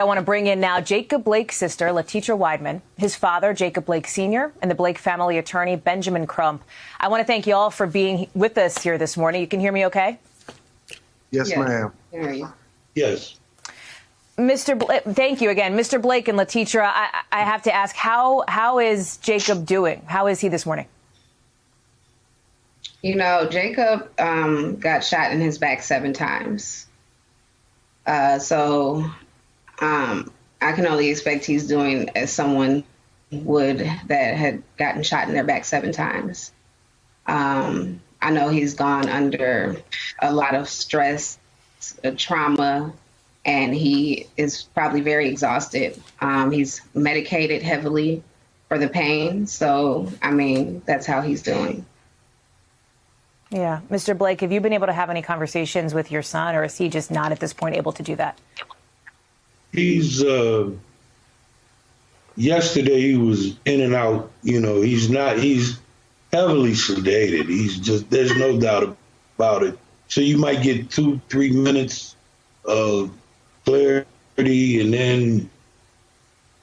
I want to bring in now Jacob Blake's sister, Latetra Wideman, his father, Jacob Blake Sr., and the Blake family attorney, Benjamin Crump. I want to thank you all for being with us here this morning. You can hear me okay? Yes, ma'am. Yes. Mr. Blake, thank you again. Mr. Blake and Latetra, I have to ask, how is Jacob doing? How is he this morning? You know, Jacob got shot in his back 7 times. I can only expect he's doing as someone would that had gotten shot in their back 7 times. I know he's gone under a lot of stress, trauma, and he is probably very exhausted. He's medicated heavily for the pain. So, I mean, that's how he's doing. Yeah. Mr. Blake, have you been able to have any conversations with your son, or is he just not at this point able to do that? He's, yesterday he was in and out, he's heavily sedated. There's no doubt about it. So you might get 2-3 minutes of clarity and then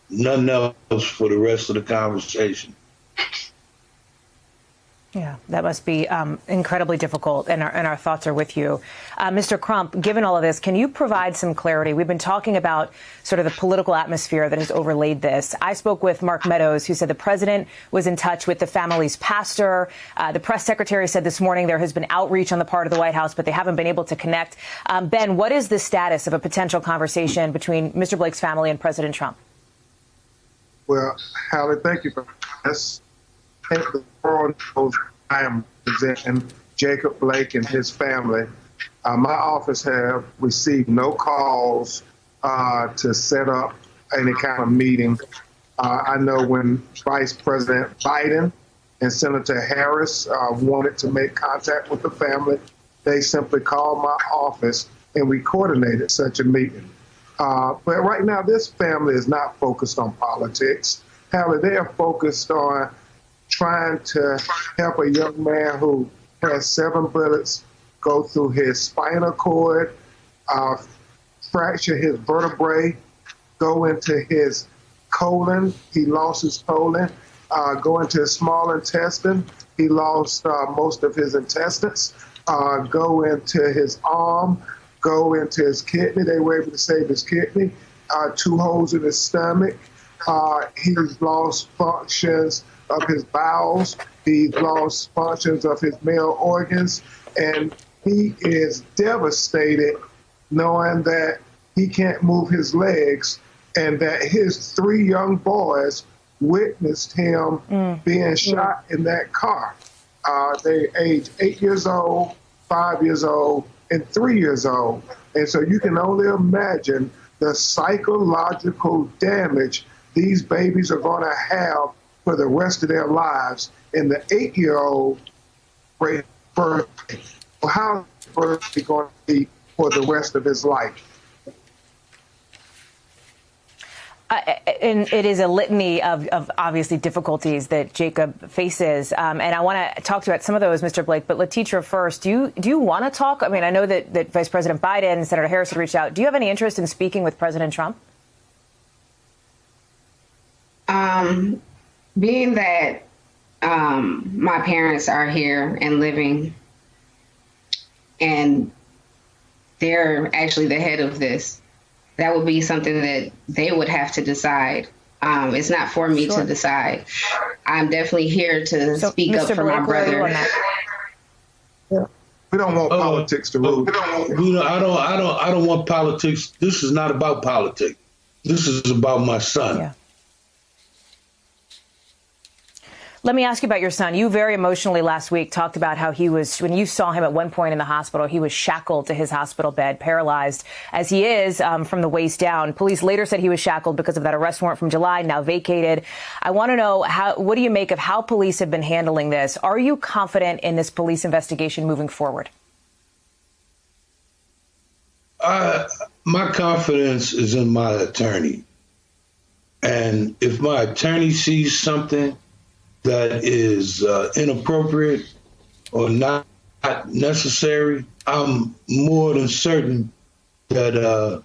nothing else for the rest of the conversation. Yeah, that must be incredibly difficult, and our thoughts are with you. Mr. Crump, given all of this, can you provide some clarity? We've been talking about sort of the political atmosphere that has overlaid this. I spoke with Mark Meadows, who said the president was in touch with the family's pastor. The press secretary said this morning there has been outreach on the part of the White House, but they haven't been able to connect. Ben, what is the status of a potential conversation between Mr. Blake's family and President Trump? Well, Hallie, thank you for this. The world knows I am representing Jacob Blake and his family. My office have received no calls to set up any kind of meeting. I know when Vice President Biden and Senator Harris wanted to make contact with the family, they simply called my office and we coordinated such a meeting. But right now, this family is not focused on politics. Hallie, they are focused on trying to help a young man who has 7 bullets go through his spinal cord, fracture his vertebrae, go into his colon. He lost his colon. Go into his small intestine. He lost most of his intestines. Go into his arm. Go into his kidney. They were able to save his kidney. 2 holes in his stomach. He's lost functions of his bowels. He's lost functions of his male organs. And he is devastated knowing that he can't move his legs and that his 3 young boys witnessed him being shot in that car. They age 8 years old, 5 years old, and 3 years old. And so you can only imagine the psychological damage these babies are going to have for the rest of their lives. And the 8-year-old birthday, how is his birthday going to be for the rest of his life? And it is a litany of obviously difficulties that Jacob faces. And I want to talk to you about some of those, Mr. Blake. But Latetra first, do you want to talk? I mean, I know that Vice President Biden and Senator Harris had reached out. Do you have any interest in speaking with President Trump? Being that my parents are here and living, and they're actually the head of this, that would be something that they would have to decide. It's not for me to decide. I'm definitely here to speak up for my brother. We don't want politics to rule. I don't want politics. This is not about politics. This is about my son. Yeah. Let me ask you about your son. You very emotionally last week talked about how he was, when you saw him at one point in the hospital, he was shackled to his hospital bed, paralyzed as he is from the waist down. Police later said he was shackled because of that arrest warrant from July, now vacated. I want to know, what do you make of how police have been handling this? Are you confident in this police investigation moving forward? My confidence is in my attorney. And if my attorney sees something that is inappropriate or not necessary, I'm more than certain that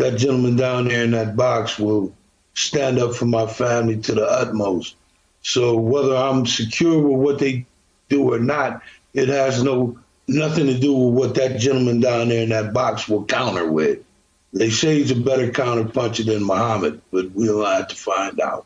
that gentleman down there in that box will stand up for my family to the utmost. So whether I'm secure with what they do or not, it has nothing to do with what that gentleman down there in that box will counter with. They say he's a better counterpuncher than Muhammad, but we'll have to find out.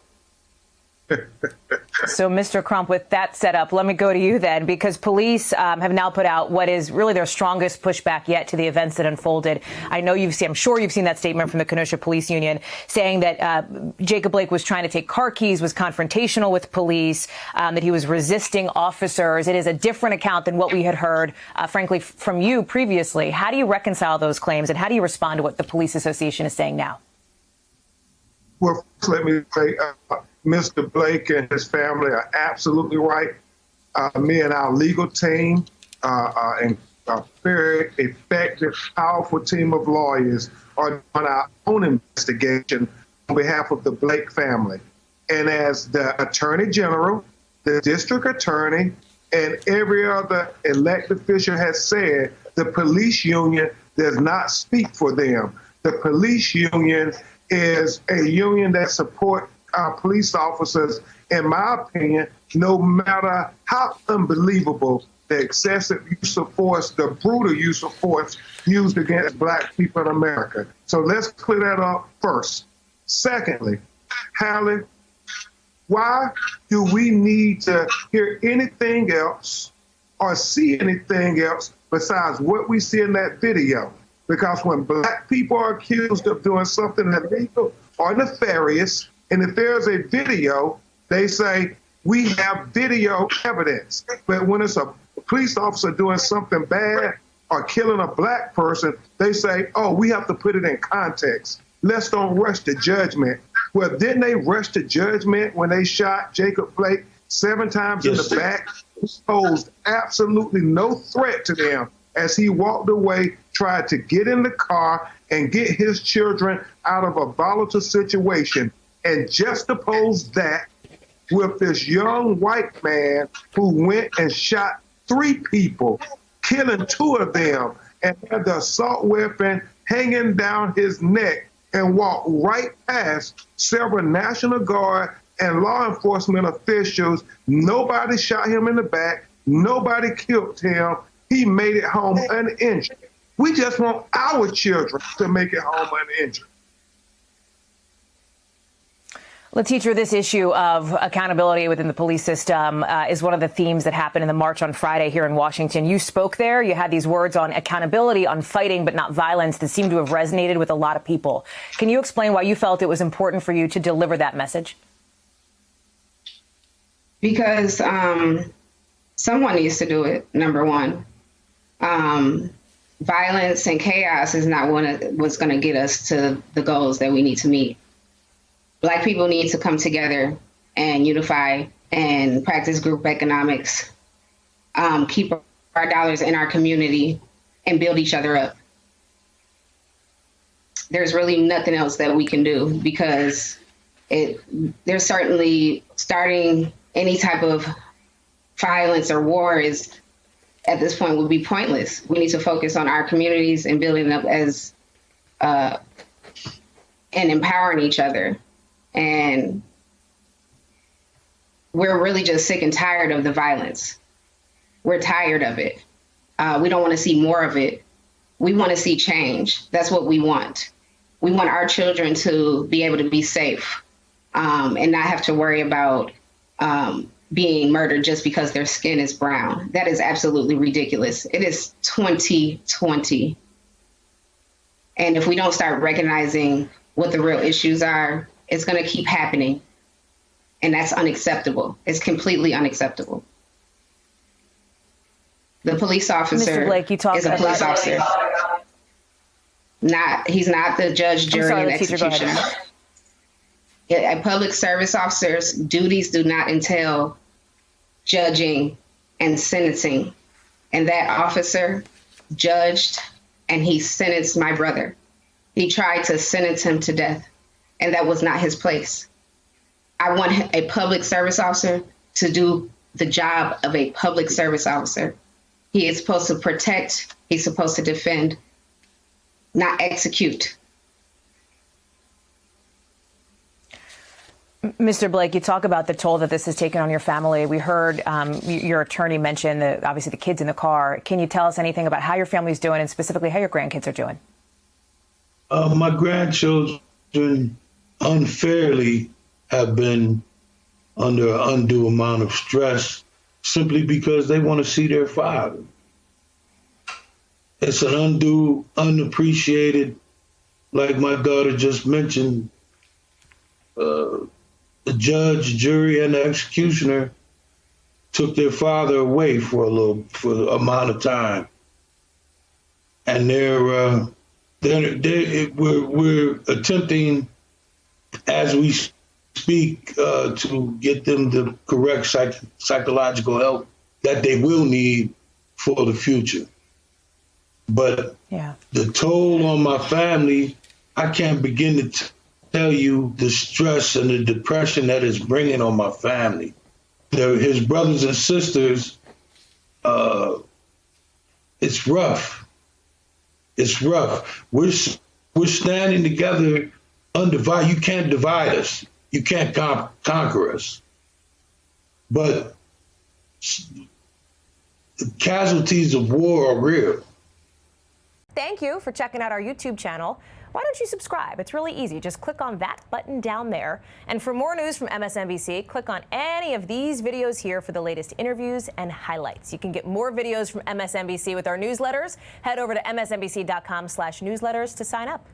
So, Mr. Crump, with that set up, let me go to you then, because police have now put out what is really their strongest pushback yet to the events that unfolded. I'm sure you've seen that statement from the Kenosha Police Union saying that Jacob Blake was trying to take car keys, was confrontational with police, that he was resisting officers. It is a different account than what we had heard, frankly, from you previously. How do you reconcile those claims, and how do you respond to what the Police Association is saying now? Well, let me say, Mr. Blake and his family are absolutely right. Me and our legal team and a very effective, powerful team of lawyers are doing our own investigation on behalf of the Blake family. And as the Attorney General, the District Attorney, and every other elected official has said, the police union does not speak for them. The police union is a union that supports our police officers, in my opinion, no matter how unbelievable the excessive use of force, the brutal use of force used against Black people in America. So let's clear that up first. Secondly, Hallie, why do we need to hear anything else or see anything else besides what we see in that video? Because when Black people are accused of doing something illegal or nefarious, and if there's a video, they say, we have video evidence. But when it's a police officer doing something bad or killing a Black person, they say, oh, we have to put it in context. Let's don't rush to judgment. Well, didn't they rush to judgment when they shot Jacob Blake 7 times in the back? He posed absolutely no threat to them as he walked away, tried to get in the car and get his children out of a volatile situation. And juxtapose that with this young white man who went and shot 3 people, killing 2 of them, and had the assault weapon hanging down his neck and walked right past several National Guard and law enforcement officials. Nobody shot him in the back. Nobody killed him. He made it home uninjured. We just want our children to make it home uninjured. LaTeacher, this issue of accountability within the police system is one of the themes that happened in the march on Friday here in Washington. You spoke there. You had these words on accountability, on fighting but not violence that seem to have resonated with a lot of people. Can you explain why you felt it was important for you to deliver that message? Because someone needs to do it, number one. Violence and chaos is not what's going to get us to the goals that we need to meet. Black people need to come together and unify and practice group economics, keep our dollars in our community, and build each other up. There's really nothing else that we can do, because there's certainly starting any type of violence or war is at this point would be pointless. We need to focus on our communities and building up as and empowering each other. And we're really just sick and tired of the violence. We're tired of it. We don't want to see more of it. We want to see change. That's what we want. We want our children to be able to be safe and not have to worry about being murdered just because their skin is brown. That is absolutely ridiculous. It is 2020. And if we don't start recognizing what the real issues are, it's going to keep happening. And that's unacceptable. It's completely unacceptable. The police officer Mr. Blake, you talked is a police officer. He's not the judge, jury, and executioner. A public service officer's duties do not entail judging and sentencing. And that officer judged and he sentenced my brother. He tried to sentence him to death, and that was not his place. I want a public service officer to do the job of a public service officer. He is supposed to protect, he's supposed to defend, not execute. Mr. Blake, you talk about the toll that this has taken on your family. We heard your attorney mention obviously the kids in the car. Can you tell us anything about how your family's doing and specifically how your grandkids are doing? My grandchildren unfairly have been under an undue amount of stress simply because they want to see their father. It's an undue, unappreciated, like my daughter just mentioned, the judge, jury, and the executioner took their father away for an amount of time, and we're attempting, as we speak, to get them the correct psychological help that they will need for the future. But the toll on my family, I can't begin to tell you the stress and the depression that it's bringing on my family. His brothers and sisters, it's rough. It's rough. We're standing together undivided. You can't divide us. You can't conquer us. But the casualties of war are real. Thank you for checking out our YouTube channel. Why don't you subscribe? It's really easy. Just click on that button down there. And for more news from MSNBC, click on any of these videos here for the latest interviews and highlights. You can get more videos from MSNBC with our newsletters. Head over to msnbc.com/newsletters to sign up.